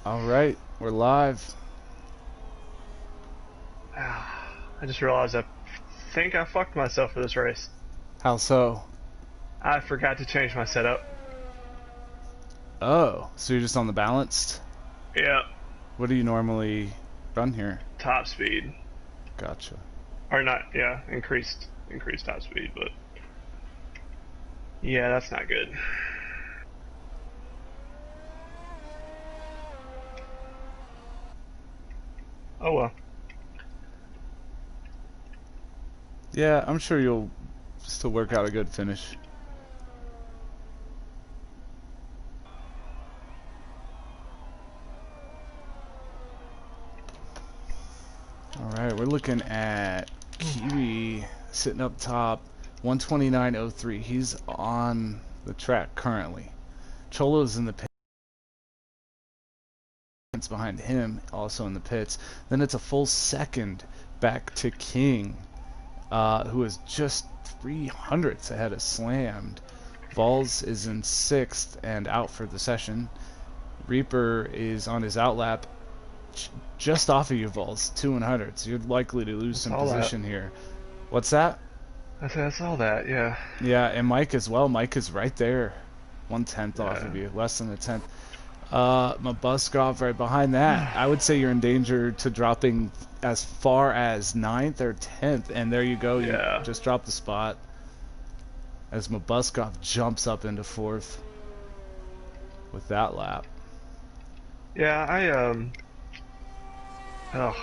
All right, we're live. I just realized I think I fucked myself for this race. How so? I forgot to change my setup. Oh, so you're just on the balanced? Yeah. What do you normally run here? Top speed. Gotcha. Or not, yeah, increased top speed, but yeah, that's not good. Oh well. Yeah, I'm sure you'll still work out a good finish. Alright, we're looking at Kiwi sitting up top, 129.03. He's on the track currently. Cholo's in the pits behind him, also in the pits. Then it's a full second back to King, who is just 300ths ahead of Slammed. Vols is in 6th and out for the session. Reaper is on his outlap just off of you, Vols, 200ths. You're likely to lose some position here. What's that? I saw that, yeah. Yeah, and Mike as well. Mike is right there. 1/10 off of you, less than a 10th. Mabbuskov right behind that. I would say you're in danger to dropping as far as 9th or 10th, and there you go. Yeah. You just dropped the spot as Mabbuskov jumps up into 4th with that lap. Yeah, oh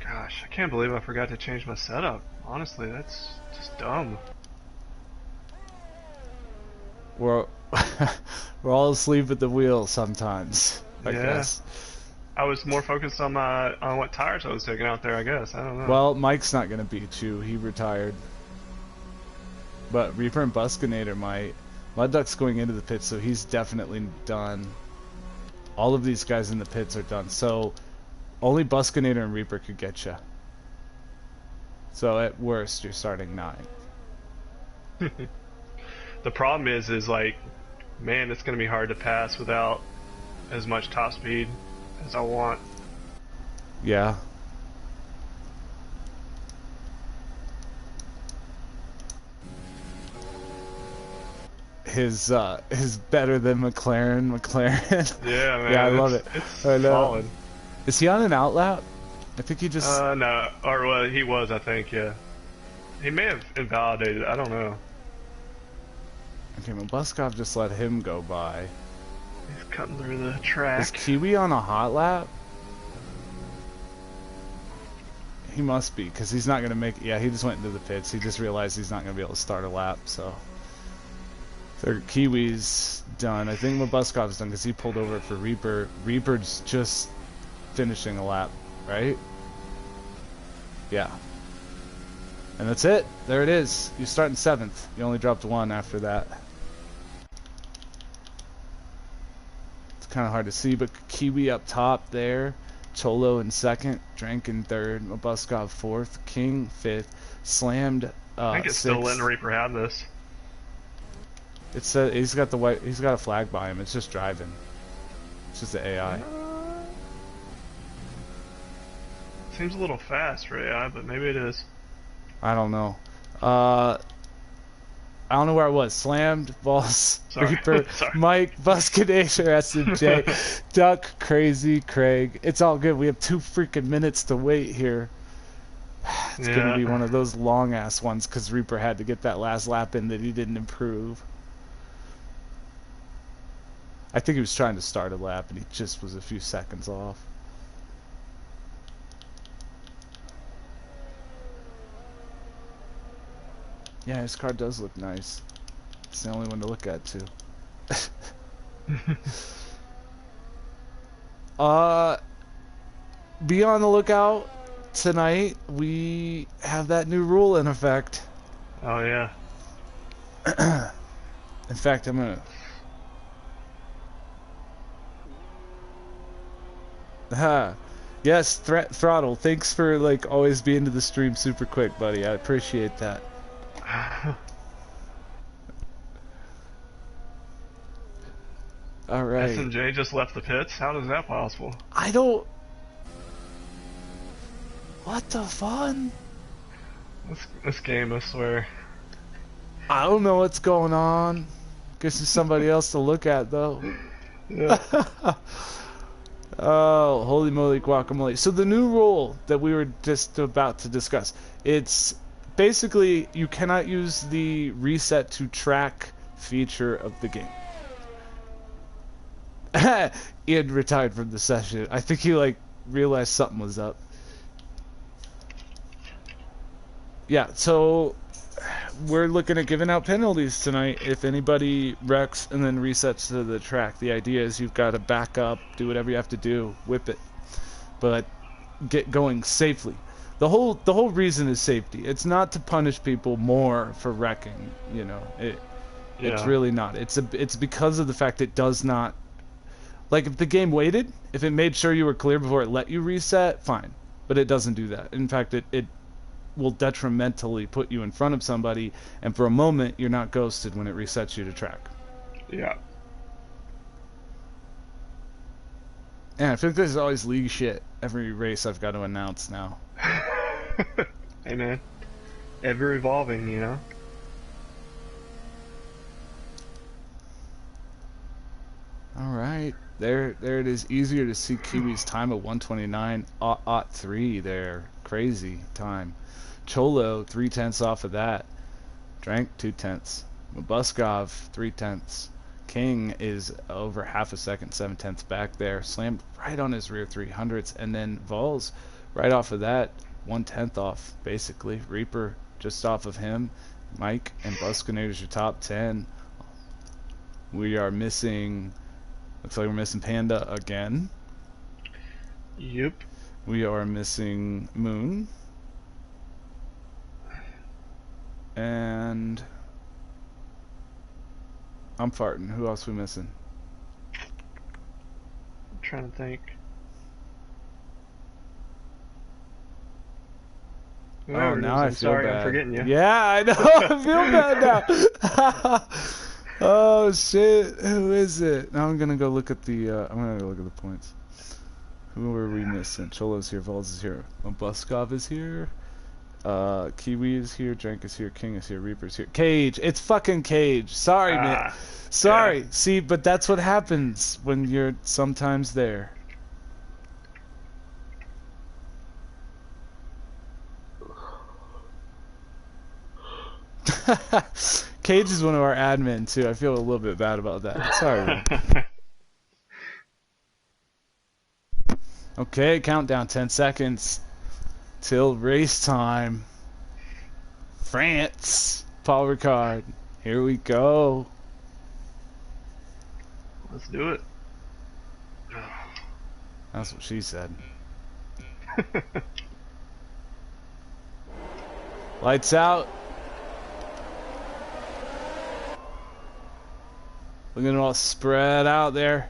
gosh, I can't believe I forgot to change my setup. Honestly, that's just dumb. We're all asleep at the wheel sometimes, I guess. I was more focused on what tires I was taking out there, I guess. I don't know. Well, Mike's not gonna beat you. He retired. But Reaper and Buskynator might. Mudduck's going into the pits, so he's definitely done. All of these guys in the pits are done. So only Buskynator and Reaper could get you. So at worst, you're starting 9th. The problem is like, man, it's gonna be hard to pass without as much top speed as I want. Yeah. His better than McLaren. Yeah, man. Yeah, I love it. It's I know. solid. Is he on an outlap? I think he just. No, or well, he was. I think, yeah. He may have invalidated. I don't know. Okay, Mabbuskov just let him go by. He's cutting through the track. Is Kiwi on a hot lap? He must be, because he's not going to make... Yeah, he just went into the pits. He just realized he's not going to be able to start a lap, so... Kiwi's done. I think Mabbuskov's done, because he pulled over for Reaper. Reaper's just finishing a lap, right? Yeah. And that's it. There it is. You're starting 7th. You only dropped 1 after that. It's kind of hard to see, but Kiwi up top there. Cholo in 2nd. Drank in 3rd. Mabbuskov 4th. King 5th. Slammed I think it's 6th. still letting Reaper have this. It's he's got the white. He's got a flag by him. It's just driving. It's just the AI. Seems a little fast for AI, but maybe it is. I don't know. I don't know where I was. Slammed, Vols, Reaper, Mike, Buskynator, SMJ, Duck, Krazy, Craig. It's all good. We have 2 freaking minutes to wait here. It's gonna be one of those long ass ones because Reaper had to get that last lap in that he didn't improve. I think he was trying to start a lap and he just was a few seconds off. Yeah, his car does look nice. It's the only one to look at too. Be on the lookout tonight. We have that new rule in effect. Oh yeah. In fact, I'm gonna. Yes, Throttle. Thanks for like always being to the stream super quick, buddy. I appreciate that. All right. SNJ just left the pits? How is that possible? I don't... What the fun? This game, I swear. I don't know what's going on. Guess there's somebody else to look at, though. Yeah. Oh, holy moly guacamole. So the new rule that we were just about to discuss, it's basically you cannot use the reset to track feature of the game. Ian retired from the session. I think he like realized something was up. Yeah, so we're looking at giving out penalties tonight if anybody wrecks and then resets to the track. The idea is you've got to back up, do whatever you have to do, whip it, but get going safely. The whole reason is safety. It's not to punish people more for wrecking, you know. It's really not. It's because of the fact it does not, like, if the game waited, if it made sure you were clear before it let you reset, fine. But it doesn't do that. In fact, it will detrimentally put you in front of somebody, and for a moment you're not ghosted when it resets you to track. Yeah. And I feel like there's always league shit every race I've got to announce now. Hey man, ever evolving, you know. All right, there it is. Easier to see Kiwi's time at 129.3 there. Crazy time. Cholo 3/10 off of that. Drank 2/10. Mabbuskov 3/10. King is over half a second, 7/10 back there. Slammed right on his rear 300s, and then Vols right off of that, 1/10 off basically. Reaper just off of him. Mike and Buskynator's your top 10. We are missing. Looks like we're missing Panda again. Yep. We are missing Moon. And I'm farting. Who else we missing? I'm trying to think. Oh, now I feel sorry, bad. I'm forgetting you. Yeah, I know. I feel bad now. Oh shit. Who is it? Now I'm gonna go look at the. I'm gonna go look at the points. Who are we missing? Cholo's here. Vols is here. Mabbuskov is here. Kiwi is here. Drank is here. King is here. Reaper's here. Cage. It's fucking Cage. Sorry, man. Sorry. Yeah. See, but that's what happens when you're sometimes there. Cage is one of our admin too. I feel a little bit bad about that. Sorry, man. Okay, countdown 10 seconds till race time. France, Paul Ricard. Here we go. Let's do it. That's what she said. Lights out. Look at it all spread out there.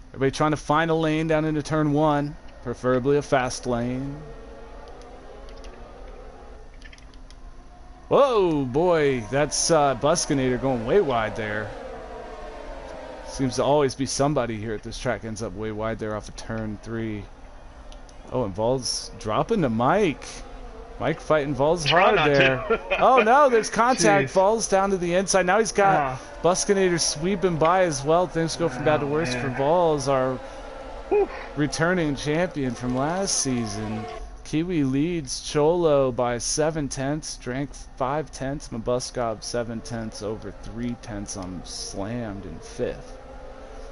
Everybody trying to find a lane down into turn 1. Preferably a fast lane. Whoa, boy. That's Buskynator going way wide there. Seems to always be somebody here at this track ends up way wide there off of turn 3. Oh, and Vols dropping to Mike. Mike fighting Vols hard there. Oh no, there's contact. Jeez. Vols down to the inside. Now he's got Buskynator sweeping by as well. Things go from bad to worse for Vols, our returning champion from last season. Kiwi leads Cholo by 7/10. Drank 5/10. Mabbuskov 7/10 over 3/10 on Slammed in 5th.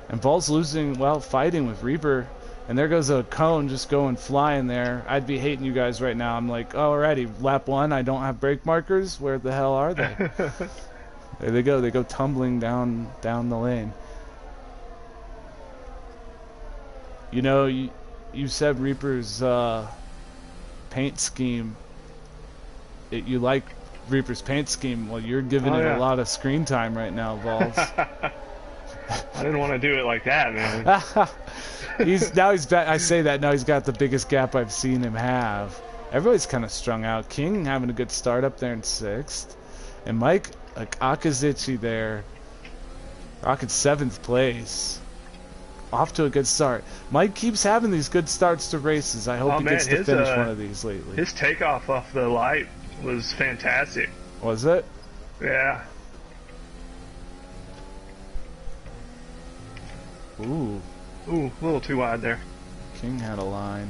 And Vols losing while fighting with Reaper. And there goes a cone just going flying there. I'd be hating you guys right now. I'm like, alrighty, lap 1, I don't have brake markers. Where the hell are they? There they go. They go tumbling down the lane. You know, you said Reaper's paint scheme. You like Reaper's paint scheme. Well, you're giving it a lot of screen time right now, Vols. I didn't want to do it like that, man. He's back. I say that now he's got the biggest gap I've seen him have. Everybody's kind of strung out. King having a good start up there in 6th, and Mike like Akazichi there, rocking 7th place. off to a good start. Mike keeps having these good starts to races. I hope he gets to finish one of these lately. His takeoff off the light was fantastic. Was it? Yeah. Ooh. Ooh, a little too wide there. King had a line.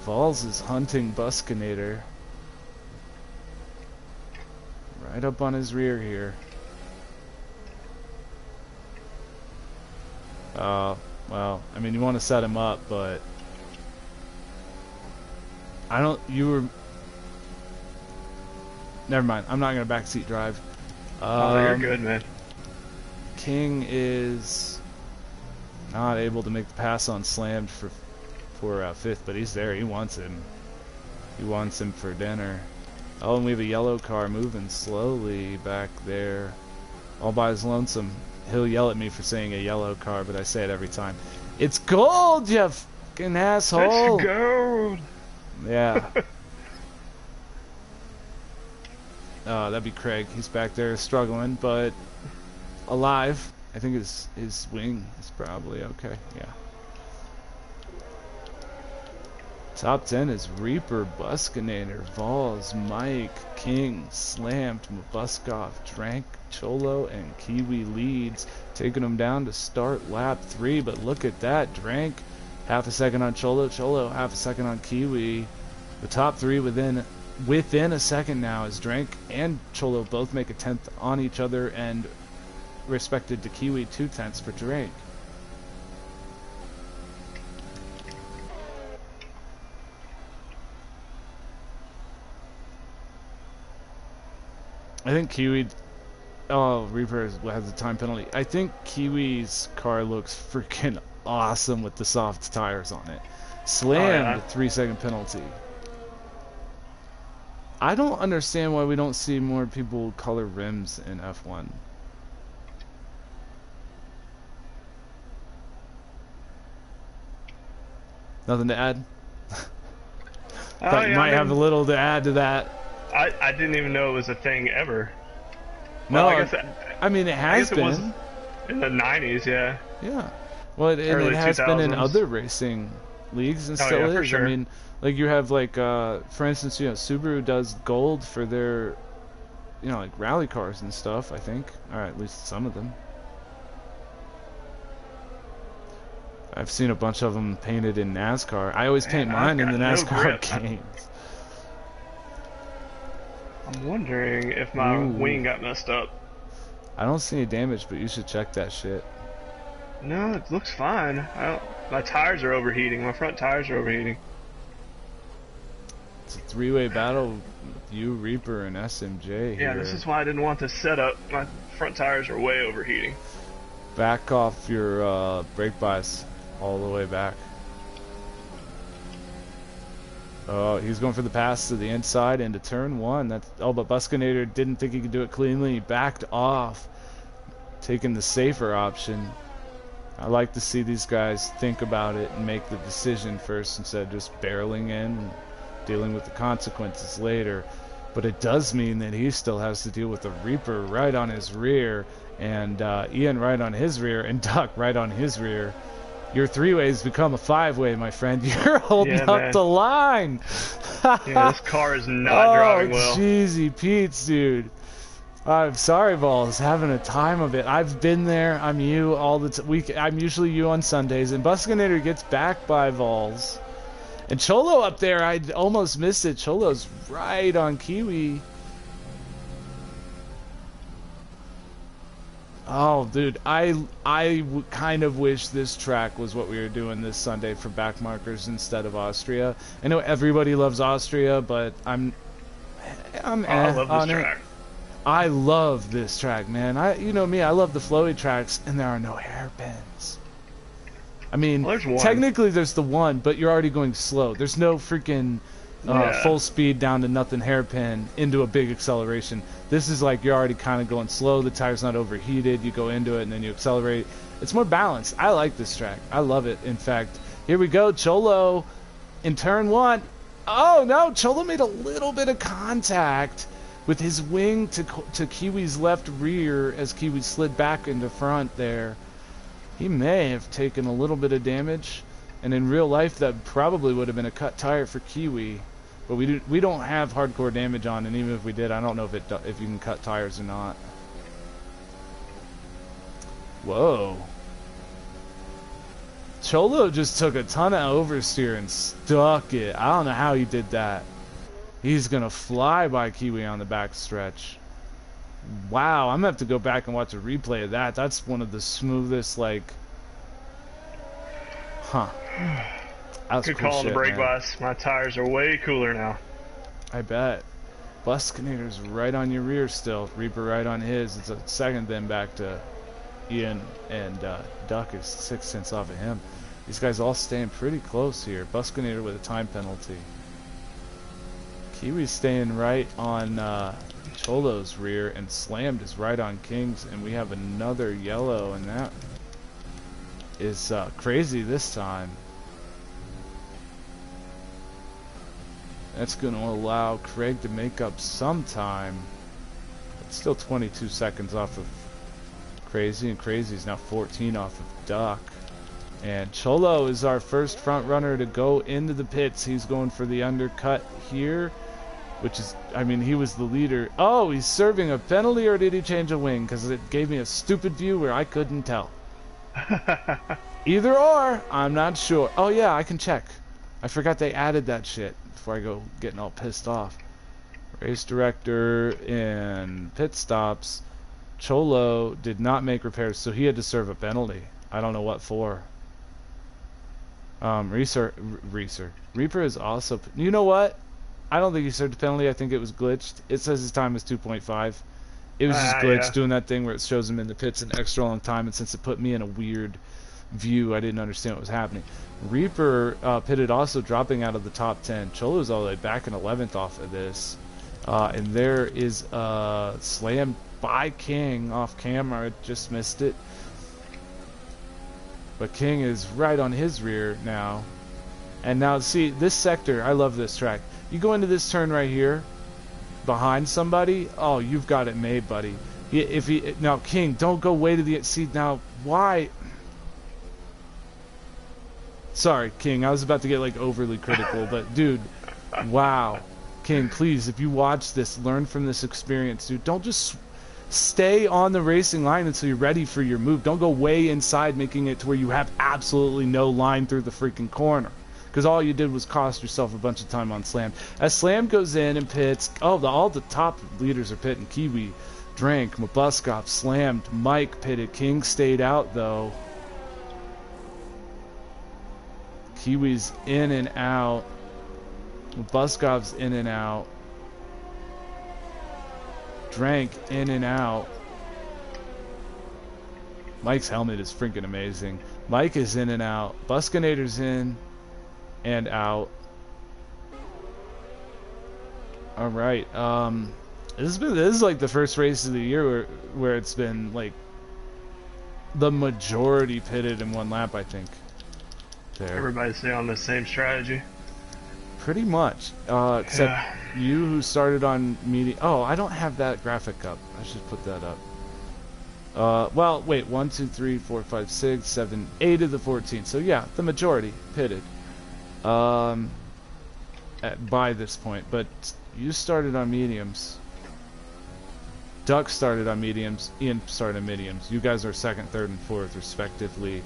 Vols is hunting Buskynator. Right up on his rear here. Well, I mean, you want to set him up, but never mind. I'm not going to backseat drive. Oh, you're good, man. King is not able to make the pass on Slammed for 5th, but he's there. He wants him. He wants him for dinner. Oh, and we have a yellow car moving slowly back there, all by his lonesome. He'll yell at me for saying a yellow car, but I say it every time. It's gold, you fucking asshole! It's gold! Yeah. That'd be Craig. He's back there struggling, but alive. I think his wing is probably okay. Yeah. Top 10 is Reaper, Buskynator, Vols, Mike, King, Slammed, Mabbuskov, Cholo, and Kiwi leads, taking them down to start lap 3. But look at that, Drank, half a second on Cholo, half a second on Kiwi. The top 3 within a second now, as Drank and Cholo both make a 10th on each other, and respected to Kiwi 2/10 for Drank. I think Kiwi... Oh, Reaper has a time penalty. I think Kiwi's car looks freaking awesome with the soft tires on it. Slammed, 3-second penalty. I don't understand why we don't see more people color rims in F1. Nothing to add? Thought you might have a little to add to that. I didn't even know it was a thing ever. No, well, I mean it has been. It was in the 90s, yeah. Yeah. Well, it has 2000s. been in other racing leagues and still is. For sure. I mean, like you have like for instance, Subaru does gold for their like rally cars and stuff, I think. Or at least some of them. I've seen a bunch of them painted in NASCAR. I always paint mine in the NASCAR games. I'm wondering if my wing got messed up. I don't see any damage, but you should check that shit. No, it looks fine. My tires are overheating. My front tires are overheating. It's a 3-way battle with you, Reaper, and SMJ here. Yeah, this is why I didn't want this setup. My front tires are way overheating. Back off your brake bias all the way back. Oh, he's going for the pass to the inside into turn 1. But Buskynator didn't think he could do it cleanly. He backed off, taking the safer option. I like to see these guys think about it and make the decision first instead of just barreling in and dealing with the consequences later. But it does mean that he still has to deal with the Reaper right on his rear, and Ian right on his rear, and Duck right on his rear. Your 3-way's become a 5-way, my friend. You're holding up the line. Yeah, this car is not driving well. Oh, cheesy Pete's, dude. I'm sorry, Vols. Having a time of it. I've been there. I'm you all the time. I'm usually you on Sundays. And Buskynator gets back by Vols. And Cholo up there, I almost missed it. Cholo's right on Kiwi. Oh, dude, I kind of wish this track was what we were doing this Sunday for back markers instead of Austria. I know everybody loves Austria, but I love this track. I love this track, man. You know me, I love the flowy tracks, and there are no hairpins. I mean, technically there's the one, but you're already going slow. There's no freaking full speed down to nothing hairpin into a big acceleration. This is like you're already kind of going slow. The tire's not overheated. You go into it and then you accelerate. It's more balanced. I like this track. I love it. In fact, here we go. Cholo in turn 1. Oh no, Cholo made a little bit of contact with his wing to Kiwi's left rear as Kiwi slid back into front there. He may have taken a little bit of damage, and in real life that probably would have been a cut tire for Kiwi. But we don't have hardcore damage on, and even if we did, I don't know if you can cut tires or not. Whoa. Cholo just took a ton of oversteer and stuck it. I don't know how he did that. He's going to fly by Kiwi on the back stretch. Wow, I'm going to have to go back and watch a replay of that. That's one of the smoothest, like... Huh. That's good cool call on the shit, brake man. glass. My tires are way cooler now. I bet. Buskynator's right on your rear still. Reaper right on his. It's a second then back to Ian, and Duck is 6 tenths off of him. These guys all staying pretty close here. Buskynator with a time penalty. Kiwi's staying right on Cholo's rear, and Slammed is right on King's, and we have another yellow, and that is Krazy this time. That's going to allow Craig to make up some time. It's still 22 seconds off of Krazy, and Krazy's now 14 off of Duck. And Cholo is our first front runner to go into the pits. He's going for the undercut here, which is, I mean, he was the leader. Oh, he's serving a penalty, or did he change a wing? Because it gave me a stupid view where I couldn't tell. Either or, I'm not sure. Oh yeah, I can check. I forgot they added that shit before I go getting all pissed off. Race director and pit stops. Cholo did not make repairs, so he had to serve a penalty. I don't know what for. Reaper is also... You know what? I don't think he served a penalty. I think it was glitched. It says his time was 2.5. It was just glitched, yeah. doing that thing where it shows him in the pits an extra long time, and since it put me in a weird view, I didn't understand what was happening. Reaper pitted also dropping out of the top 10. Cholo's all the way back in 11th off of this. And there is slam by King off camera. Just missed it. But King is right on his rear now. And now, see, this sector, I love this track. You go into this turn right here, behind somebody, oh, you've got it made, buddy. Now, King, don't go way to the... See, now, why... Sorry, King, I was about to get, like, overly critical, but, dude, wow. King, please, if you watch this, learn from this experience, dude. Don't just stay on the racing line until you're ready for your move. Don't go way inside, making it to where you have absolutely no line through the freaking corner. Because all you did was cost yourself a bunch of time on Slam. As Slam goes in and pits, all the top leaders are pitting. Kiwi, Drank, Mabbuskov, Slammed, Mike pitted. King stayed out, though. Kiwi's in and out. Mabuskov's in and out. Drank in and out. Mike's helmet is freaking amazing. Mike is in and out. Buskynator's in and out. All right. This is like the first race of the year where it's been like the majority pitted in one lap, I think. There. Everybody's staying on the same strategy. Pretty much, except you who started on medium. Oh, I don't have that graphic up. I should put that up. Well, wait, 1, 2, 3, 4, 5, 6, 7, 8 of the 14. So yeah, the majority pitted. By this point, but you started on mediums. Duck started on mediums. Ian started on mediums. You guys are second, third, and fourth, respectively.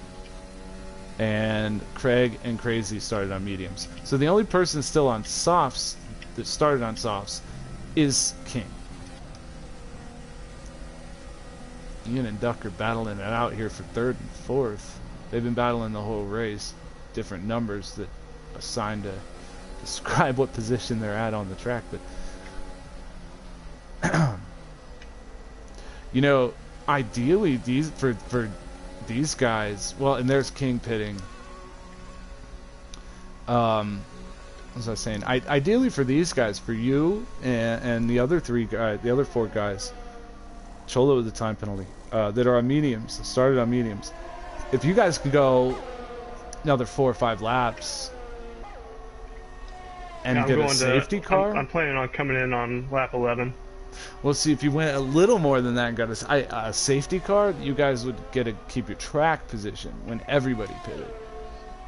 And Craig and Krazy started on mediums. So the only person still on softs that started on softs is King. Ian and Duck are battling it out here for third and fourth. They've been battling the whole race. Different numbers that assigned to describe what position they're at on the track, but you know, ideally these for these guys, well, and there's King pitting. What was I saying? Ideally for these guys, for you and the other three guys, the other four guys, Cholo with the time penalty, that are on mediums, started on mediums. If you guys could go another 4 or 5 laps and get a safety car, I'm planning on coming in on lap 11. Well, see, if you went a little more than that and got a safety car, you guys would get to keep your track position when everybody pitted.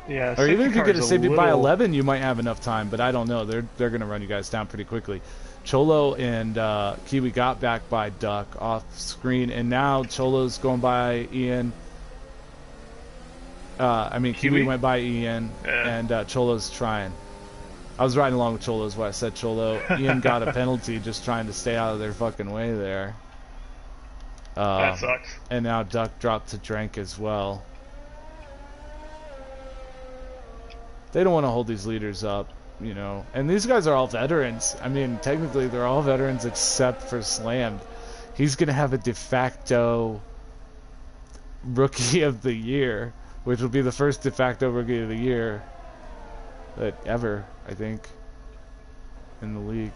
Yeah, or even if you get a safety by little... 11, you might have enough time, but I don't know. They're going to run you guys down pretty quickly. Cholo and Kiwi got back by Duck off screen, and now Cholo's going by Ian. Kiwi went by Ian, and Cholo's trying. I was riding along with Cholo is why I said Cholo. Ian got a penalty just trying to stay out of their fucking way there. That sucks. And now Duck dropped to Drank as well. They don't want to hold these leaders up, you know. And these guys are all veterans. I mean, technically they're all veterans except for Slammed. He's going to have a de facto Rookie of the Year, which will be the first de facto Rookie of the Year ever, I think, in the league.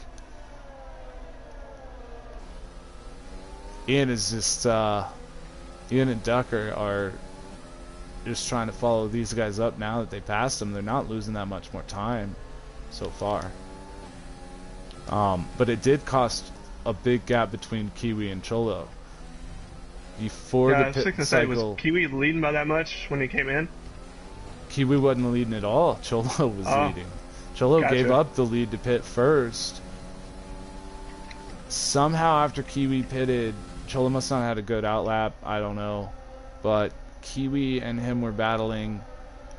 Ian is just, Ian and Duck are just trying to follow these guys up now that they passed them. They're not losing that much more time so far. But it did cost a big gap between Kiwi and Cholo. Before the pit cycle, was Kiwi leading by that much when he came in? Kiwi wasn't leading at all. Cholo was leading. Cholo gave up the lead to pit first. Somehow after Kiwi pitted, Cholo must not have had a good outlap. I don't know. But Kiwi and him were battling.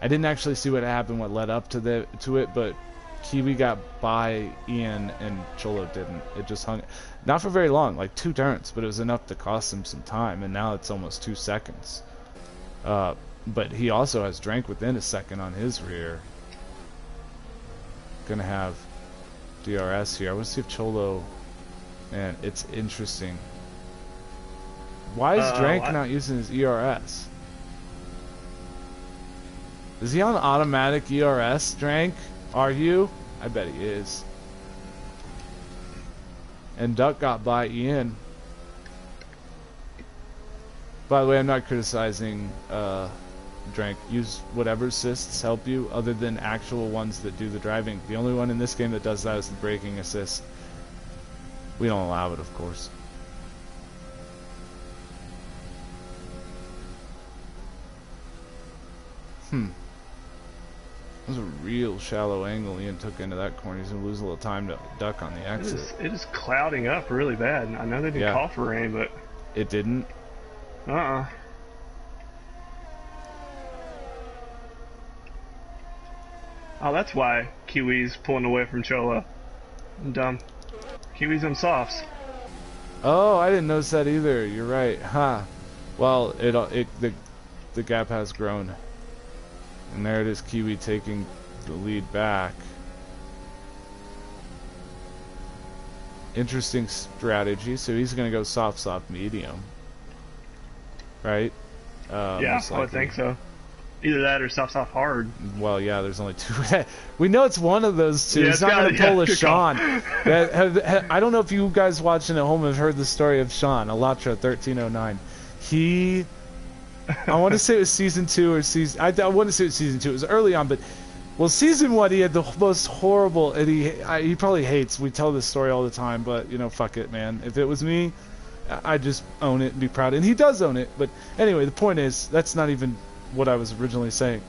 I didn't actually see what happened, what led up to it, but Kiwi got by Ian and Cholo didn't. It just hung, not for very long, like 2 turns, but it was enough to cost him some time, and now it's almost 2 seconds. But he also has Drank within a second on his rear. Gonna have DRS here. I want to see if Cholo, man, it's interesting. Why is Drank not using his ERS? Is he on automatic ERS, Drank? Are you? I bet he is. And Duck got by Ian. By the way, I'm not criticizing Drank. Use whatever assists help you, other than actual ones that do the driving. The only one in this game that does that is the braking assist. We don't allow it, of course. That was a real shallow angle Ian took into that corner. He's going to lose a little time to Duck on the exit. It is clouding up really bad. I know they didn't call for rain, but... It didn't? Oh, that's why Kiwi's pulling away from Cholo. I'm dumb. Kiwi's on softs. Oh, I didn't notice that either. You're right. Huh. Well, the gap has grown. And there it is, Kiwi taking the lead back. Interesting strategy. So he's going to go soft, medium. Right? Yeah, I would think so. Either that or soft, hard. Well, yeah, there's only 2. We know it's one of those 2. Yeah, he's not going to pull a Sean. I don't know if you guys watching at home have heard the story of Sean, Allatra 1309. I want to say it was season 2 or season... I want to say it was season 2. It was early on, but... Well, season 1, he had the most horrible... And he probably hates... We tell this story all the time, but, you know, fuck it, man. If it was me, I'd just own it and be proud. And he does own it. But anyway, the point is, that's not even what I was originally saying.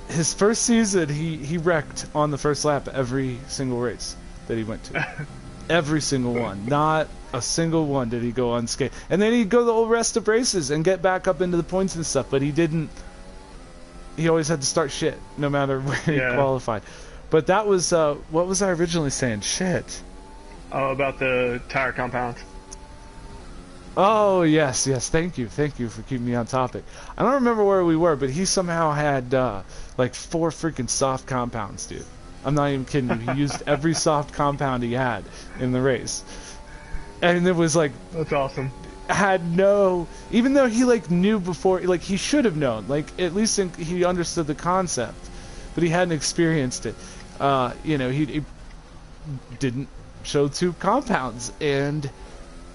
His first season, he wrecked on the first lap every single race that he went to. Every single one. Not a single one did he go unscathed. And then he'd go the whole rest of races and get back up into the points and stuff, but he didn't. He always had to start shit, no matter where he qualified. But that was, what was I originally saying? Shit. Oh, about the tire compounds. Oh, yes, thank you for keeping me on topic. I don't remember where we were, but he somehow had, like 4 freaking soft compounds, dude. I'm not even kidding you. He used every soft compound he had in the race. And it was like... That's awesome. Had no... Even though he, like, knew before... Like, he should have known. Like, at least he understood the concept. But he hadn't experienced it. You know, he didn't show 2 compounds. And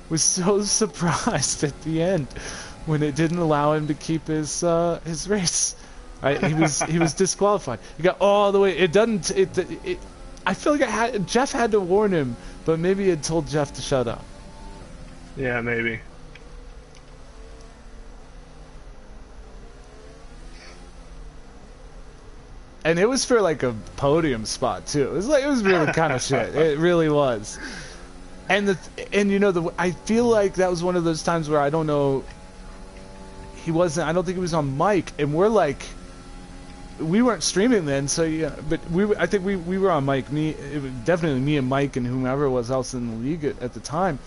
was so surprised at the end when it didn't allow him to keep his race. He was disqualified. He got all the way. It doesn't. I feel like Jeff had to warn him but maybe it told Jeff to shut up. Yeah, maybe. And it was for like a podium spot too. It was really kind of shit. It really was. And I feel like that was one of those times where I don't know. I don't think he was on mic, and we're like, we weren't streaming then, so yeah. But I think we were on mic. It was definitely me and Mike and whomever was else in the league at the time.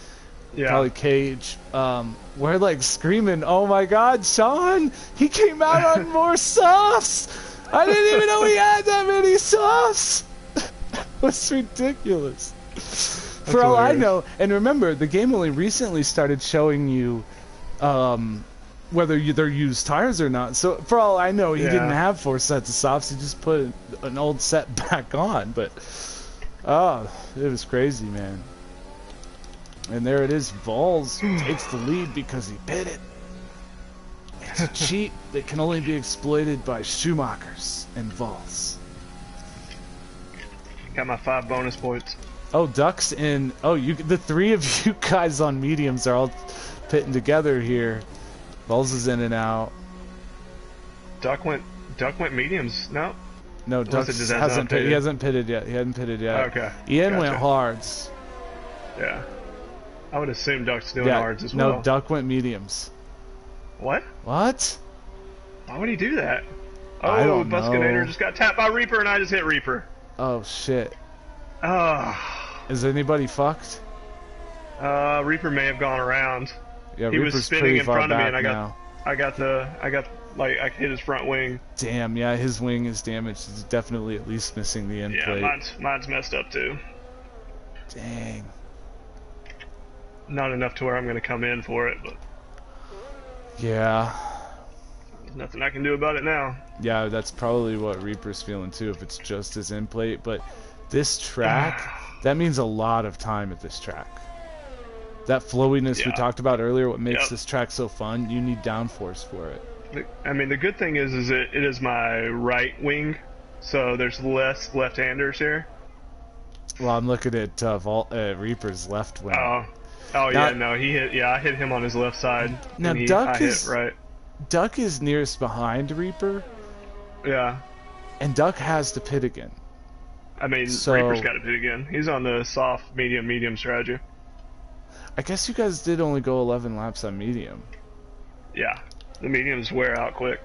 Yeah. Probably Cage. We're like screaming, "Oh my God, Sean! He came out on more softs! I didn't even know he had that many softs!" That's ridiculous. For all I know, and remember, the game only recently started showing you whether they're used tires or not. So for all I know, he didn't have 4 sets of softs. He just put an old set back on. But it was crazy, man. And there it is. Vols takes the lead because he bit it. It's a cheat that can only be exploited by Schumachers and Vols. Got my 5 bonus points. Oh, Duck's in. Oh, the 3 of you guys on mediums are all pitting together here. Vols is in and out. Duck went mediums. No. No, Duck hasn't pitted. He hasn't pitted yet. Okay. Ian went hards. Yeah. I would assume Duck's doing hards as well. No, Duck went mediums. What? What? Why would he do that? Oh, I don't Buskynator just got tapped by Reaper, and I just hit Reaper. Oh shit. Ah. Is anybody fucked? Reaper may have gone around. Yeah, he Reaper's was spinning in front of me, and I hit his front wing. Damn, yeah, his wing is damaged. He's definitely at least missing the end plate. Yeah, mine's messed up too. Dang. Not enough to where I'm gonna come in for it, but yeah. There's nothing I can do about it now. Yeah, that's probably what Reaper's feeling too, if it's just his end plate. But this track, that means a lot of time at this track. That flowiness we talked about earlier, what makes this track so fun, you need downforce for it. I mean, the good thing is it is my right wing, so there's less left-handers here. Well, I'm looking at Reaper's left wing. Oh yeah, no, he hit. Yeah, I hit him on his left side. Now I hit right. Duck is nearest behind Reaper. Yeah. And Duck has to pit again. I mean, Reaper's got to pit again. He's on the soft, medium strategy. I guess you guys did only go 11 laps on medium. Yeah, the mediums wear out quick.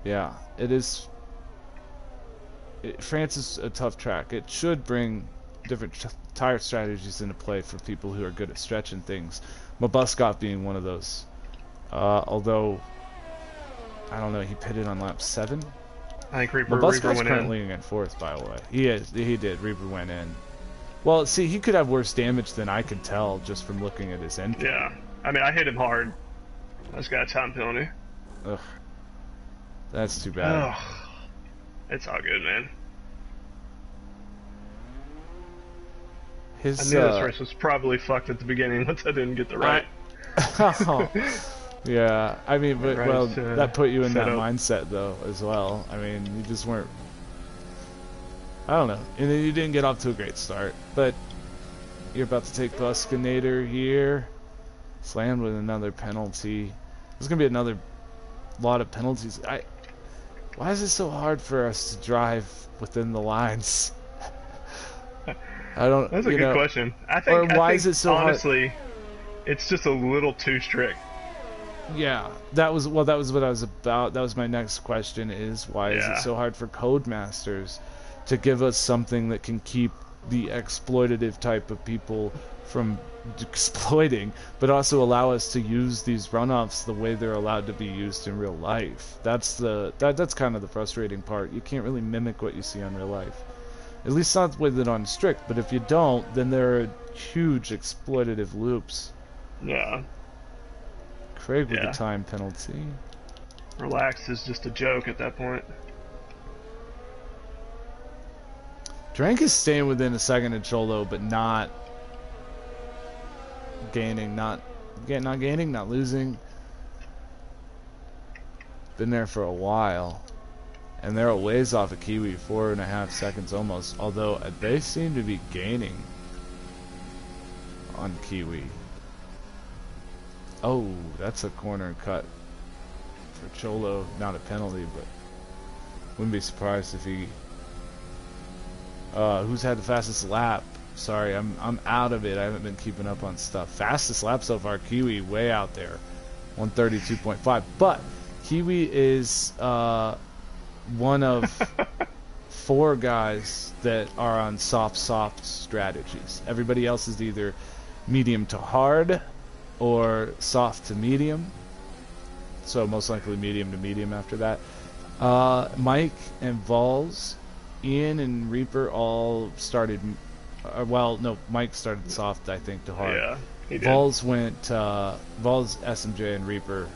Yeah, it is. France is a tough track. It should bring different tire strategies into play for people who are good at stretching things. Mabbuskov being one of those. Although, I don't know, he pitted on lap 7? I think Reaper went currently in 4th, by the way. He did. Reaper went in. Well, see, he could have worse damage than I could tell just from looking at his end. Yeah. I mean, I hit him hard. I just got a time penalty. Ugh. That's too bad. Ugh. It's all good, man. I knew this race was probably fucked at the beginning once I didn't get the right. Yeah, I mean, but that put you in that up. mindset though as well. I mean, you just weren't. I don't know, and then you didn't get off to a great start, but you're about to take Buskynator here, slammed with another penalty. There's gonna be another lot of penalties. Why is it so hard for us to drive within the lines? I don't. That's a good question. I think is it so honestly, hard? It's just a little too strict. Yeah, that was what I was about. That was my next question: is why is it so hard for Codemasters to give us something that can keep the exploitative type of people from exploiting, but also allow us to use these runoffs the way they're allowed to be used in real life? That's kind of the frustrating part. You can't really mimic what you see in real life. At least not with it on strict, but if you don't, then there are huge exploitative loops. Yeah. Craig with the time penalty. Relaxed is just a joke at that point. Drank is staying within a second of Cholo, but not gaining, not gaining, not losing. Been there for a while. And they're a ways off of Kiwi, 4.5 seconds almost. Although they seem to be gaining on Kiwi. Oh, that's a corner cut for Cholo. Not a penalty, but wouldn't be surprised if he... who's had the fastest lap? Sorry, I'm out of it. I haven't been keeping up on stuff. Fastest lap so far, Kiwi, way out there. 132.5. But Kiwi is one of 4 guys that are on soft strategies. Everybody else is either medium to hard or soft to medium. So most likely medium to medium after that. Mike and Vols, Ian and Reaper all started... well, no, Mike started soft, I think, to hard. Yeah, he did. Vols went... Vols, SMJ, and Reaper,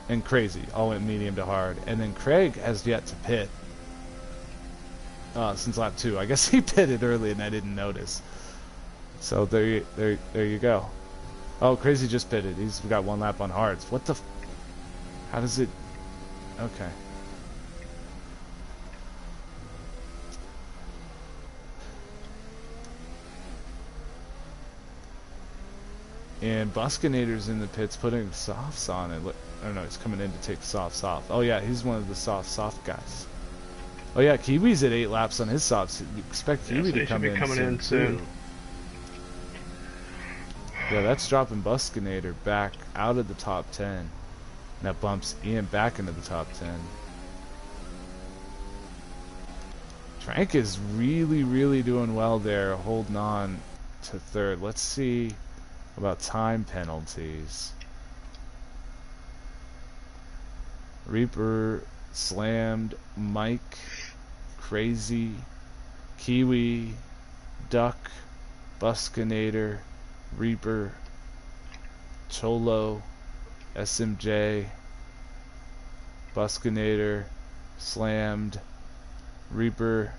and Krazy all went medium to hard. And then Craig has yet to pit since lap 2. I guess he pitted early and I didn't notice. So there you go. Oh, Krazy just pitted. He's got 1 lap on hards. What the... How does it... Okay. And Buskynator's in the pits putting softs on it. I don't know, he's coming in to take softs off. Oh yeah, he's one of the soft guys. Oh yeah, Kiwi's at 8 laps on his softs. You expect Kiwi to come in soon. Yeah, that's dropping Buskynator back out of the top 10. And that bumps Ian back into the top 10. Trank is really doing well there, holding on to 3rd. Let's see about time penalties. Reaper, Slammed, Mike, Krazy, Kiwi, Duck, Buskynator, Reaper, Cholo, SMJ, Buskynator, Slammed, Reaper,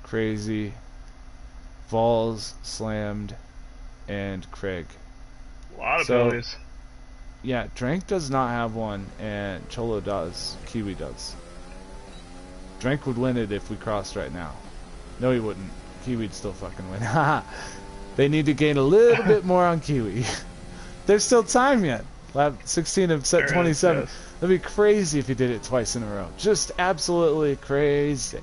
Krazy, Vols, Slammed, and Craig. A lot of penalties. Yeah, Drank does not have one, and Cholo does. Kiwi does. Drank would win it if we crossed right now. No, he wouldn't. Kiwi'd still fucking win. Haha. They need to gain a little bit more on Kiwi. There's still time yet. Lap 16 of set 27. Yes. That'd be crazy if he did it twice in a row. Just absolutely crazy.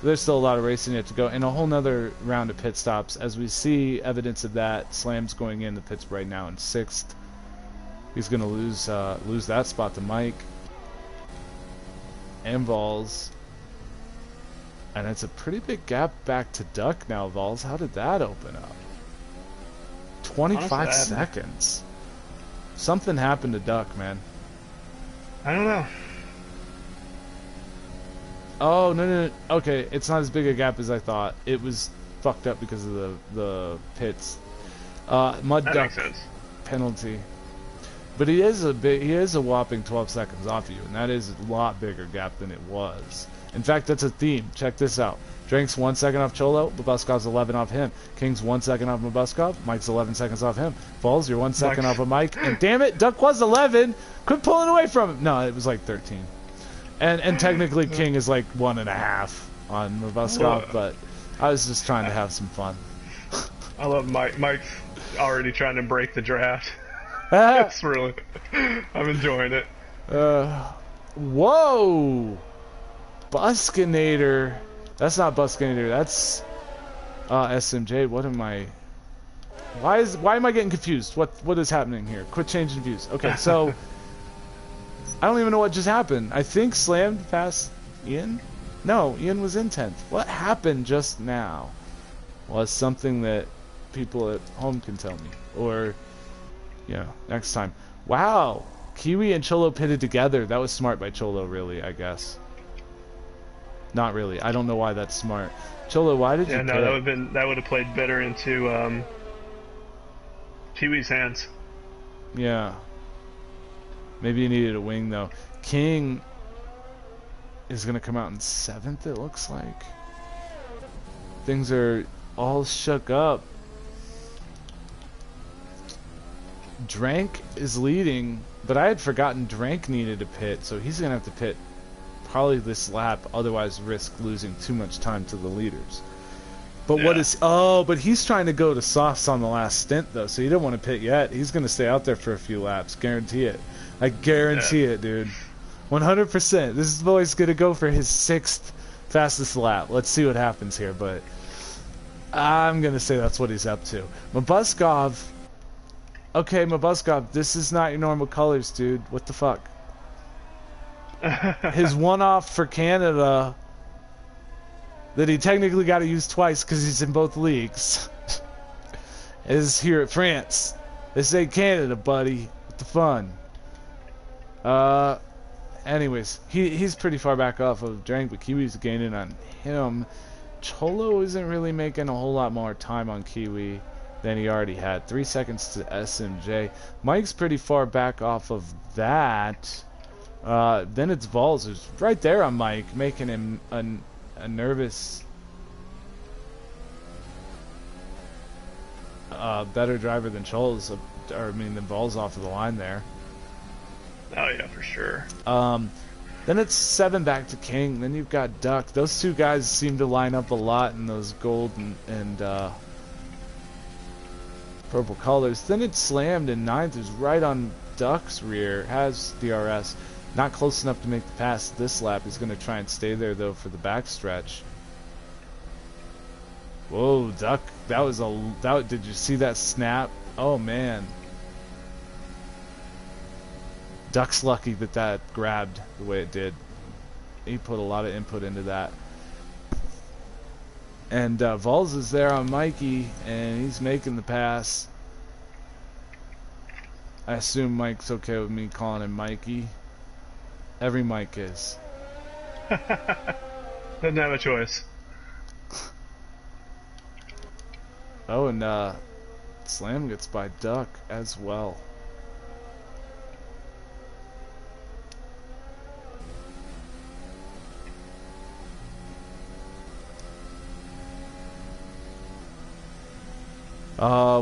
There's still a lot of racing yet to go, and a whole nother round of pit stops. As we see evidence of that, Slam's going in the pits right now in 6th. He's going to lose that spot to Mike and Vols. And it's a pretty big gap back to Duck now, Vols. How did that open up? 25 seconds. Something happened to Duck, man. I don't know. Oh, no. Okay, it's not as big a gap as I thought. It was fucked up because of the pits. Mud that Duck makes sense. Penalty. But he is a whopping 12 seconds off you, and that is a lot bigger gap than it was. In fact, that's a theme. Check this out. Drank's 1 second off Cholo, Mabuskov's 11 off him. King's 1 second off Mabbuskov, Mike's 11 seconds off him. Vols, you're 1 second off of Mike, and damn it, Duck was 11. Quit pulling away from him. No, it was like 13. And technically King is like 1.5 on Mabbuskov, but I was just trying to have some fun. I love Mike. Mike's already trying to break the draft. It's really... I'm enjoying it. Whoa! Buskynator. That's not Buskynator. That's SMJ. What am I... Why am I getting confused? What is happening here? Quit changing views. Okay, so... I don't even know what just happened. I think Slammed past Ian? No, Ian was in 10th. What happened just now was something that people at home can tell me. Or, next time. Wow! Kiwi and Cholo pitted together. That was smart by Cholo, really, I guess. Not really. I don't know why that's smart. Cholo, why did you pit? That would have played better into Kiwi's hands. Yeah. Maybe he needed a wing, though. King is going to come out in 7th, it looks like. Things are all shook up. Drank is leading, but I had forgotten Drank needed a pit, so he's going to have to pit probably this lap, otherwise risk losing too much time to the leaders. But what is... Oh, but he's trying to go to softs on the last stint, though, so he didn't want to pit yet. He's going to stay out there for a few laps. Guarantee it. I guarantee it, dude. 100%. This boy's going to go for his 6th fastest lap. Let's see what happens here, but I'm going to say that's what he's up to. Mabbuskov... Okay, Mabbuskov, this is not your normal colors, dude. What the fuck? His one-off for Canada that he technically got to use twice because he's in both leagues is here at France. This ain't Canada, buddy. What the fun? Anyways, he's pretty far back off of Drank, but Kiwi's gaining on him. Cholo isn't really making a whole lot more time on Kiwi than he already had. 3 seconds to SMJ. Mike's pretty far back off of that. Then it's Vols, who's right there on Mike, making him a nervous, better driver than Cholo's, than Vols off of the line there. Oh yeah, for sure. Then it's 7 back to King. Then you've got Duck. Those two guys seem to line up a lot in those gold and purple colors. Then it's Slammed in 9th, who's right on Duck's rear, has DRS. Not close enough to make the pass this lap. He's going to try and stay there, though, for the backstretch. Whoa, Duck. That was a... Did you see that snap? Oh, man. Duck's lucky that that grabbed the way it did. He put a lot of input into that. And Vols is there on Mikey, and he's making the pass. I assume Mike's okay with me calling him Mikey. Every Mike is. Doesn't have a choice. Oh, and Slam gets by Duck as well.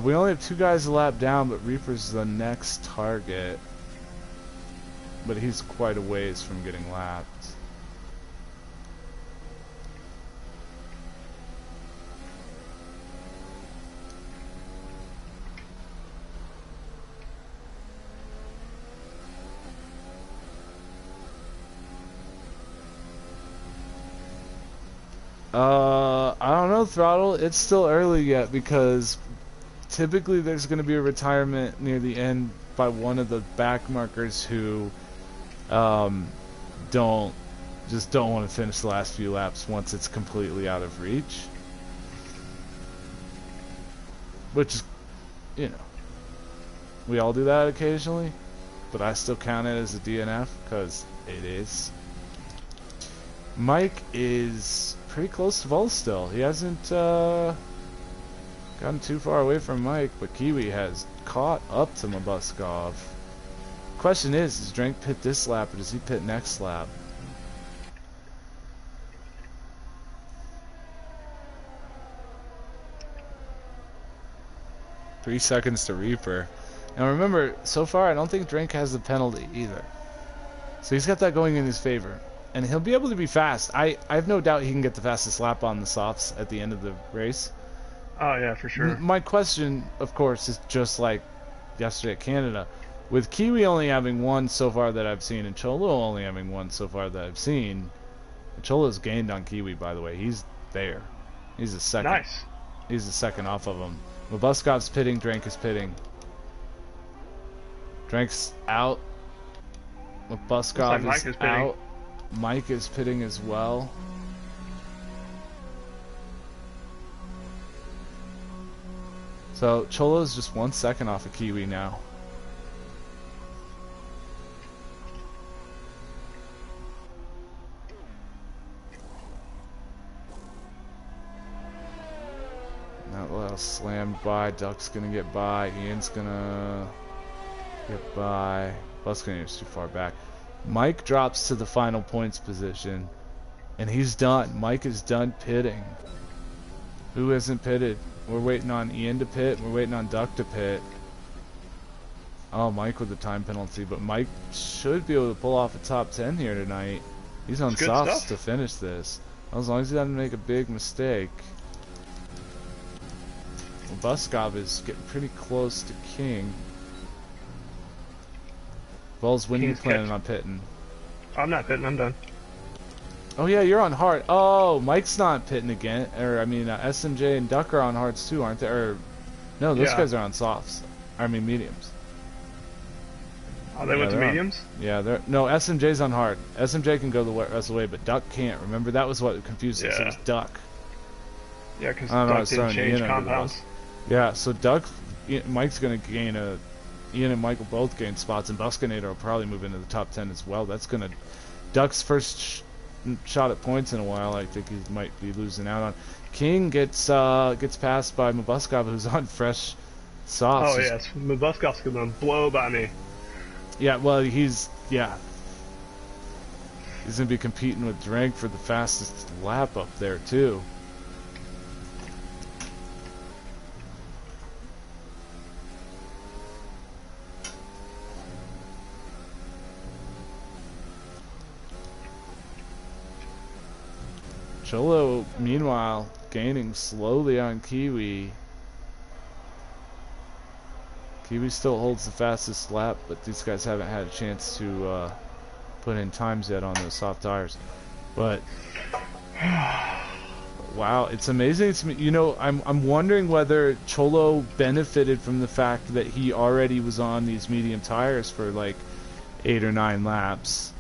We only have 2 guys a lap down, but Reaper's the next target. But he's quite a ways from getting lapped. I don't know, Throttle. It's still early yet because typically there's going to be a retirement near the end by one of the back markers who don't want to finish the last few laps once it's completely out of reach. Which is, you know, we all do that occasionally, but I still count it as a DNF because it is. Mike is pretty close to Vols still. He hasn't gotten too far away from Mike, but Kiwi has caught up to Mabbuskov. Question is, does Drank pit this lap or does he pit next lap? Three seconds to Reaper. Now remember, so far I don't think Drank has the penalty either. So he's got that going in his favor. And he'll be able to be fast. I have no doubt he can get the fastest lap on the softs at the end of the race. Oh yeah, for sure. My question, of course, is just like yesterday at Canada. With Kiwi only having one so far that I've seen, and Cholo only having one so far that I've seen. Cholo's gained on Kiwi, by the way. He's there. He's a second. Nice. He's a second off of him. Mabuskov's pitting. Drank is pitting. Drank's out. Mabbuskov is out. Mike is pitting as well. So Cholo's just 1 second off of Kiwi now. Not a little slammed by. Duck's gonna get by. Ian's gonna get by. Buskynator's too far back. Mike drops to the final points position, and he's done. Mike is done pitting. Who isn't pitted? We're waiting on Ian to pit. We're waiting on Duck to pit. Oh, Mike with the time penalty, but Mike should be able to pull off a top 10 here tonight. He's on softs to finish this. As long as he doesn't make a big mistake. Mabbuskov is getting pretty close to King. Vols, when are you planning on pitting? I'm not pitting, I'm done. Oh yeah, you're on hard. Oh, Mike's not pitting again. Or, I mean, SMJ and Duck are on hards too, aren't they? Or, no, those guys are on softs. I mean, mediums. Oh, they went to mediums? Yeah, no, SMJ's on hard. SMJ can go the rest of the way, but Duck can't. Remember, that was what confused us. It was Duck. Yeah, because Duck didn't change compounds. Yeah, so Duck, Mike's going to gain a... Ian and Mike will both gain spots, and Buskynator will probably move into the top 10 as well. That's going to... Duck's first shot at points in a while, I think he might be losing out on. King gets passed by Mabbuskov, who's on fresh softs. Oh, yes. Mabuskov's going to blow by me. Yeah, well, he's going to be competing with Drank for the fastest lap up there, too. Cholo, meanwhile, gaining slowly on Kiwi. Kiwi still holds the fastest lap, but these guys haven't had a chance to put in times yet on those soft tires. But wow, it's amazing to me. You know, I'm wondering whether Cholo benefited from the fact that he already was on these medium tires for like 8 or 9 laps,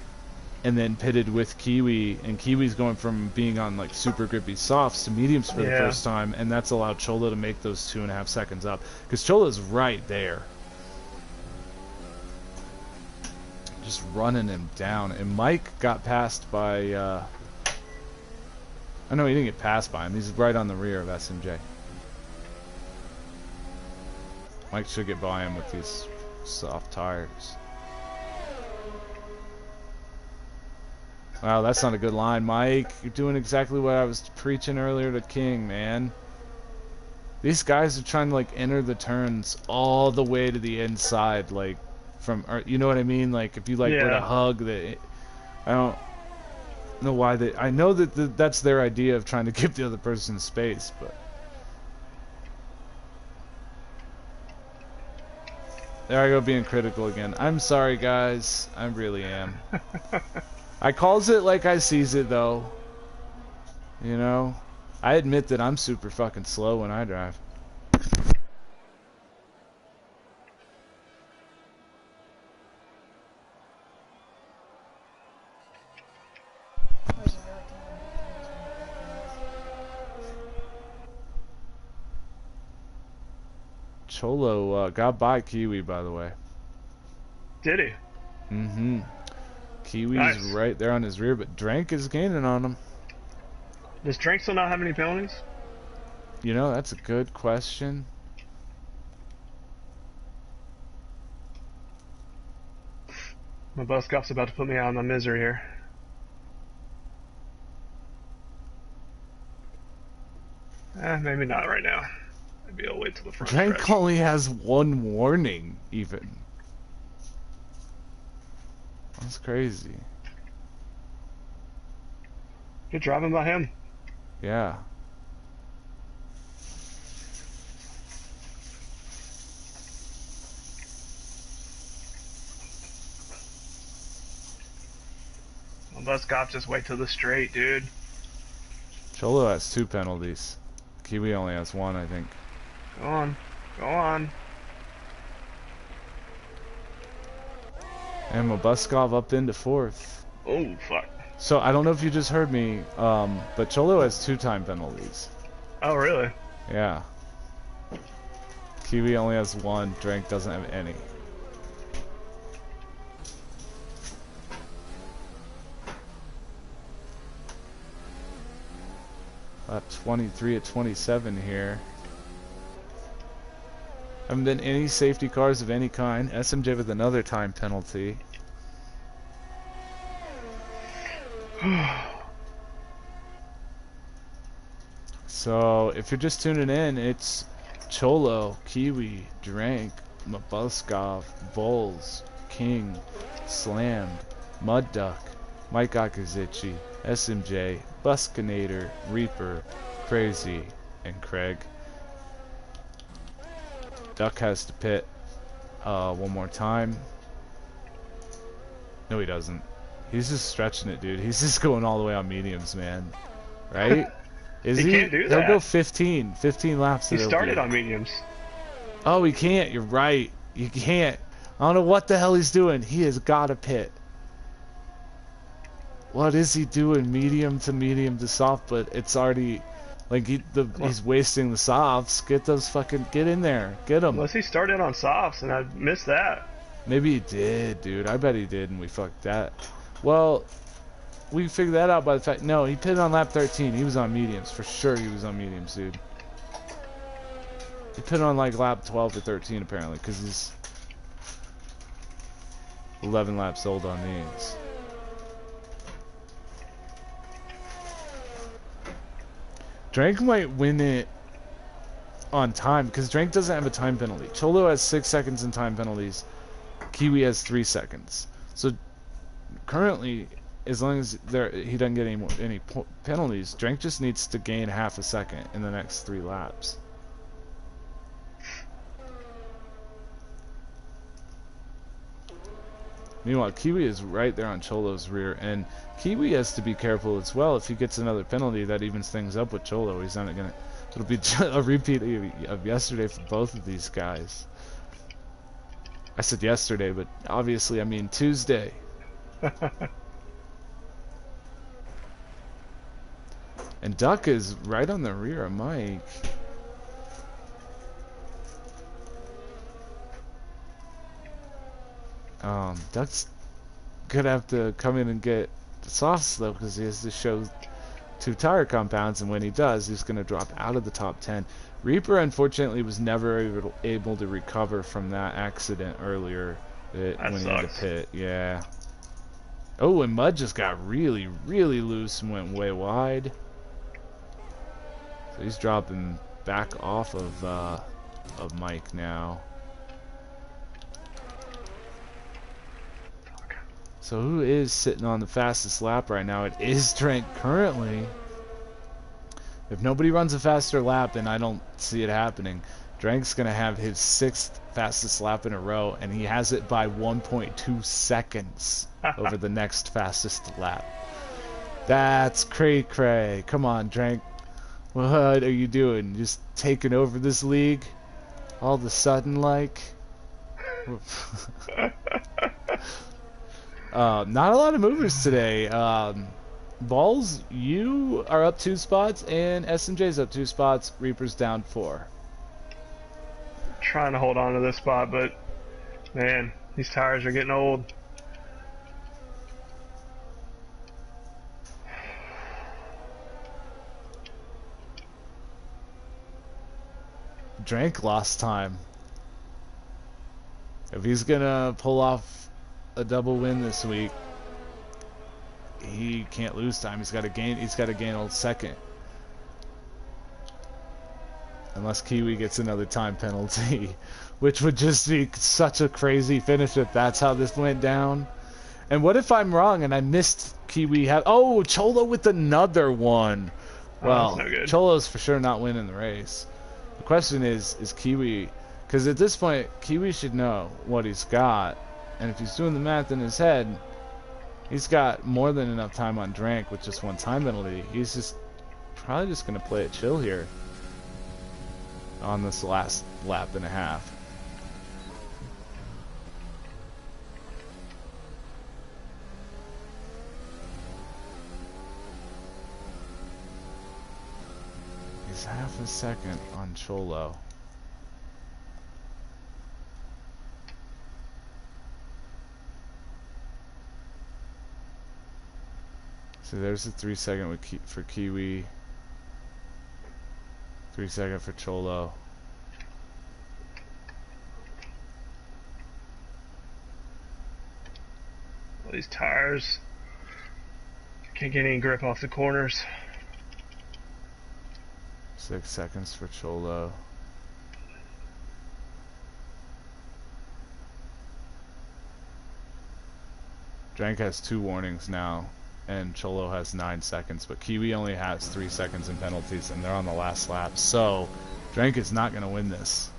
and then pitted with Kiwi, and Kiwi's going from being on like super grippy softs to mediums for the first time, and that's allowed Cholo to make those 2.5 seconds up, because Cholo's right there, just running him down. And Mike got passed by oh no, he didn't get passed by him, he's right on the rear of SMJ. Mike should get by him with these soft tires. Wow, that's not a good line, Mike. You're doing exactly what I was preaching earlier to King, man. These guys are trying to, like, enter the turns all the way to the inside, like, from, or, you know what I mean? Like, if you, like, were to hug the... I don't know why they... I know that that's their idea of trying to give the other person space, but... There I go being critical again. I'm sorry, guys. I really am. I calls it like I sees it, though. You know? I admit that I'm super fucking slow when I drive. Cholo got by Kiwi, by the way. Did he? Mm-hmm. Kiwi's right there on his rear, but Drank is gaining on him. Does Drank still not have any penalties? You know, that's a good question. Mabuskov's about to put me out of my misery here. Maybe not right now. Maybe I'll wait till the front Drank stretch. only has 1 warning, even. That's crazy. Good driving by him. Yeah. Mabbuskov, just wait till the straight, dude. Cholo has 2 penalties. Kiwi only has 1, I think. Go on. Go on. And Mabbuskov up into 4th. Oh, fuck. So, I don't know if you just heard me, but Cholo has 2 time penalties. Oh, really? Yeah. Kiwi only has 1, Drank doesn't have any. Lap 23 at 27 here. Haven't been any safety cars of any kind. SMJ with another time penalty. So, if you're just tuning in, it's Cholo, Kiwi, Drank, Mabbuskov, Vols, King, Slammed, Mud Duck, Mike Akazichi, SMJ, Buskynator, Reaper, Krazy, and Craig. Duck has to pit one more time. No, he doesn't. He's just stretching it, dude. He's just going all the way on mediums, man. Right? Is he? Can't do that. He'll go 15 laps. He started on mediums. Oh, he can't. You're right. You can't. I don't know what the hell he's doing. He has got to pit. What is he doing? Medium to soft, but it's already like he's wasting the softs. Get in there. Get him. Unless he started on softs and I missed that. Maybe he did, dude. I bet he did, and we fucked that. Well, we figured that out by the fact. No, he pitted on lap 13. He was on mediums for sure. He was on mediums, dude. He pitted on like lap 12 or 13 apparently, because he's 11 laps old on these. Drank might win it on time because Drank doesn't have a time penalty. Cholo has 6 seconds in time penalties. Kiwi has 3 seconds. So currently, as long as he doesn't get any penalties, Drank just needs to gain half a second in the next 3 laps. Meanwhile, Kiwi is right there on Cholo's rear, and Kiwi has to be careful as well. If he gets another penalty, that evens things up with Cholo. He's not gonna. It'll be a repeat of yesterday for both of these guys. I said yesterday, but obviously I mean Tuesday. And Duck is right on the rear of Mike. Duck's gonna have to come in and get the softs though, because he has to show 2 tire compounds, and when he does, he's gonna drop out of the top 10. Reaper, unfortunately, was never able to recover from that accident earlier when he had to pit. Yeah. Oh, and Mud just got really, really loose and went way wide. So he's dropping back off of Mike now. So who is sitting on the fastest lap right now? It is Trent currently. If nobody runs a faster lap, then I don't see it happening. Drank's going to have his 6th fastest lap in a row, and he has it by 1.2 seconds over the next fastest lap. That's cray-cray. Come on, Drank. What are you doing? Just taking over this league? All of a sudden, like? Not a lot of movers today. Vols, you are up 2 spots, and SMJ's up 2 spots. Reaper's down 4. Trying to hold on to this spot, but man, these tires are getting old. Drank lost time. If he's gonna pull off a double win this week, he can't lose time. He's got to gain a second. Unless Kiwi gets another time penalty, which would just be such a crazy finish if that's how this went down. And what if I'm wrong and I missed Kiwi oh, Cholo with another one. Well, no Cholo's for sure not winning the race. The question is Kiwi, because at this point Kiwi should know what he's got, and if he's doing the math in his head, he's got more than enough time on Drank with just 1 time penalty. He's just probably just going to play it chill here on this last lap and a half. He's half a second on Cholo. So there's a 3 second for Kiwi. 3 second for Cholo. Well, these tires can't get any grip off the corners. 6 seconds for Cholo. Drank has 2 warnings now, and Cholo has 9 seconds, but Kiwi only has 3 seconds in penalties, and they're on the last lap. So Drank is not going to win this.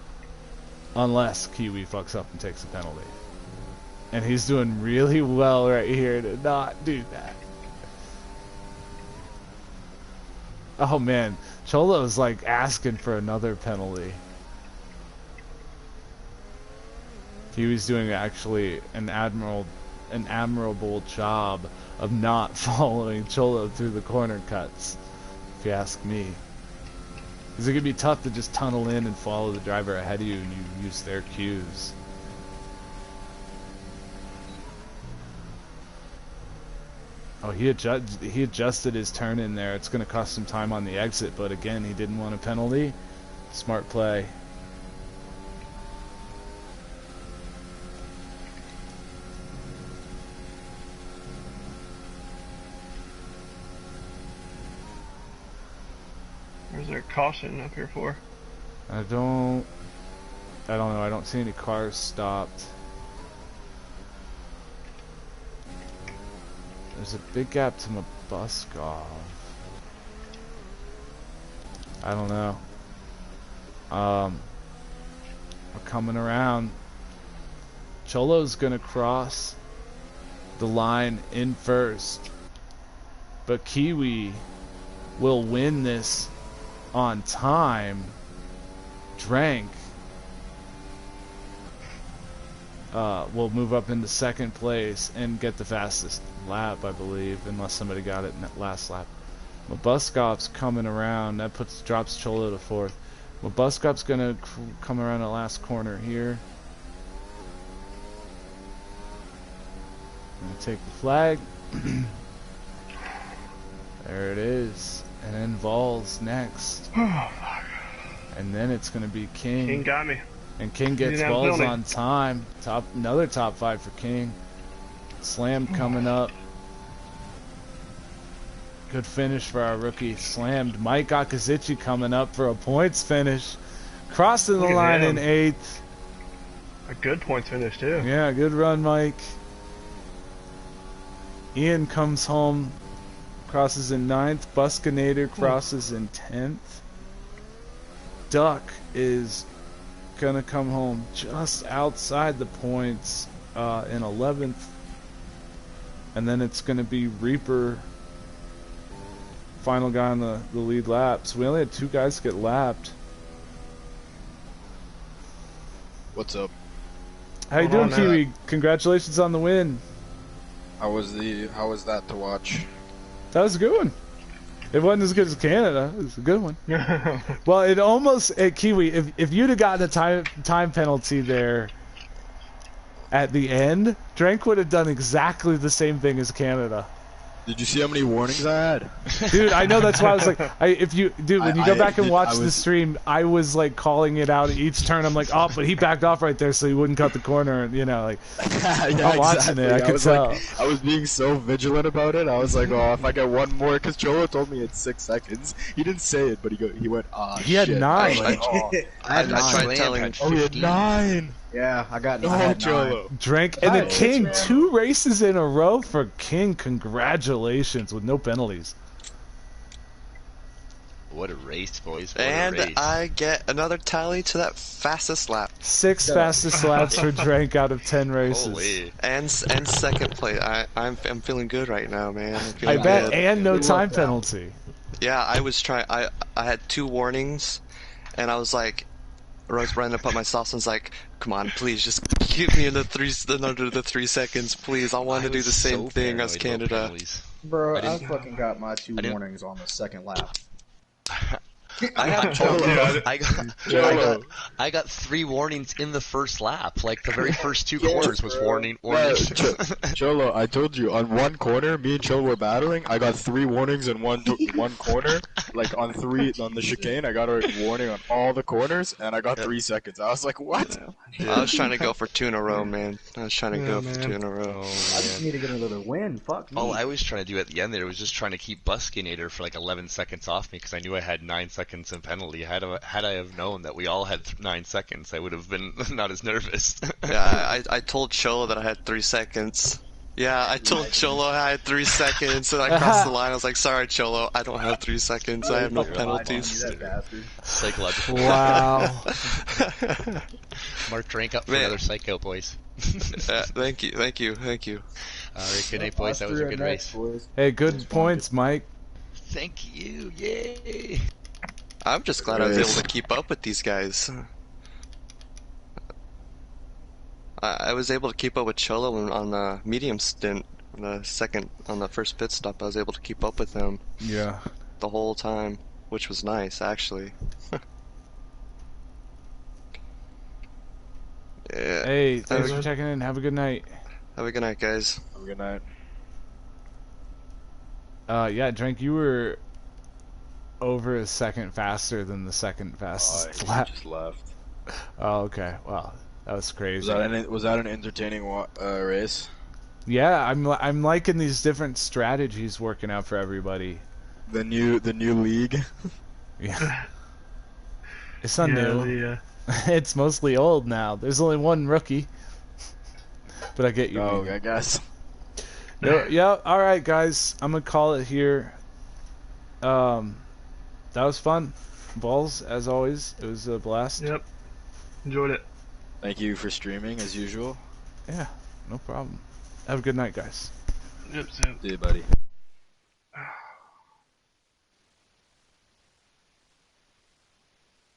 unless Kiwi fucks up and takes a penalty. And he's doing really well right here to not do that. Oh man, Cholo's like asking for another penalty. Kiwi's doing actually an admirable job of not following Cholo through the corner cuts, if you ask me. Because it can be tough to just tunnel in and follow the driver ahead of you and you use their cues. Oh, he adjusted his turn in there. It's going to cost him time on the exit, but again, he didn't want a penalty. Smart play. Where's there caution up here for? I don't know. I don't see any cars stopped. There's a big gap to Mabbuskov. I don't know. We're coming around. Cholo's gonna cross the line in first, but Kiwi will win this on time. Drank will move up into second place and get the fastest lap, I believe, unless somebody got it in that last lap. Mabuskov's coming around. That drops Cholo to fourth. Mabuskov's gonna come around the last corner here. Gonna take the flag. There it is. And then Vols next. And then it's gonna be King. King got me. And King gets Vols on time. Another top 5 for King. Slammed coming up. Good finish for our rookie. Slammed. Mike Akazici coming up for a points finish. Crossing the line in 8th. A good points finish too. Yeah, good run, Mike. Ian comes home. Crosses in 9th. Buskynator crosses in 10th. Duck is gonna come home just outside the points in 11th, and then it's gonna be Reaper, final guy on the lead lap. So we only had 2 guys get lapped. What's up? How you doing, Kiwi? Congratulations on the win. How was that to watch? That was a good one. It wasn't as good as Canada. It was a good one. Well, it almost at Kiwi. If you'd have gotten a time penalty there at the end, Drank would have done exactly the same thing as Canada. Did you see how many warnings I had? Dude, I know, that's why I was like, when you go back and watch the stream, I was like calling it out each turn. I'm like, oh, but he backed off right there so he wouldn't cut the corner, you know, like, yeah, I'm watching it, I could tell. Like, I was being so vigilant about it. I was like, oh, if I get one more, because Cholo told me it's 6 seconds. He didn't say it, but he went, ah, He had 9. I tried telling him. Oh, he had 9. Yeah, I got 9. Cholo. Drank, and the King, 2 races in a row for King. Congratulations with no penalties. What a race, boys. What and a race. I get another tally to that fastest lap. 6 fastest laps for Drank out of 10 races. Holy. And second place. I'm feeling good right now, man. I bet, good. and no time penalty. Yeah, I was trying. I had 2 warnings, and I was like, Rose ran up at my sauce and was like, "Come on, please, just keep me in under the 3 seconds, please. I want to do the same thing as Canada." Bro, I fucking got my 2 warnings on the second lap. I got 3 warnings in the first lap. Like the very first 2 corners was warning. Cholo, I told you on one corner, me and Cholo were battling. I got 3 warnings in one corner. Like on the chicane, I got a warning on all the corners, and I got 3 seconds. I was like, what? I was trying to go for 2 in a row, man. I was trying to go for 2 in a row. I just need to get another win. Fuck me. All I was trying to do at the end there was just trying to keep Buskynator for like 11 seconds off me because I knew I had 9 seconds in penalty. Had I have known that we all had 9 seconds, I would have been not as nervous. Yeah, I told Cholo that I had 3 seconds, Yeah, I told Cholo I had 3 seconds, and I crossed the line. I was like, sorry, Cholo, I don't have 3 seconds. I have no penalties. You that bastard. Psychological. Wow. Mark, drink up for Man. another psycho, boys. Thank you. Alright, good night, boys. That was a good race. Hey, good points, Mike. Thank you. Yay. I'm just glad I was able to keep up with these guys. I was able to keep up with Cholo on the medium stint. On the first pit stop, I was able to keep up with him Yeah. the whole time, which was nice, actually. Yeah. Hey, thanks for checking in. Have a good night. Have a good night, guys. Have a good night. Yeah, Drink, you were over a second faster than the second fastest lap. Just left. Oh, okay. Wow, that was crazy. Was that an entertaining race? Yeah, I'm liking these different strategies working out for everybody. The new league. Yeah. It's not new. It's mostly old now. There's only one rookie. But I get you. Oh, I guess. Yeah, alright guys. I'm gonna call it here. That was fun. Vols, as always. It was a blast. Yep. Enjoyed it. Thank you for streaming, as usual. Yeah, no problem. Have a good night, guys. Yep, See you, buddy.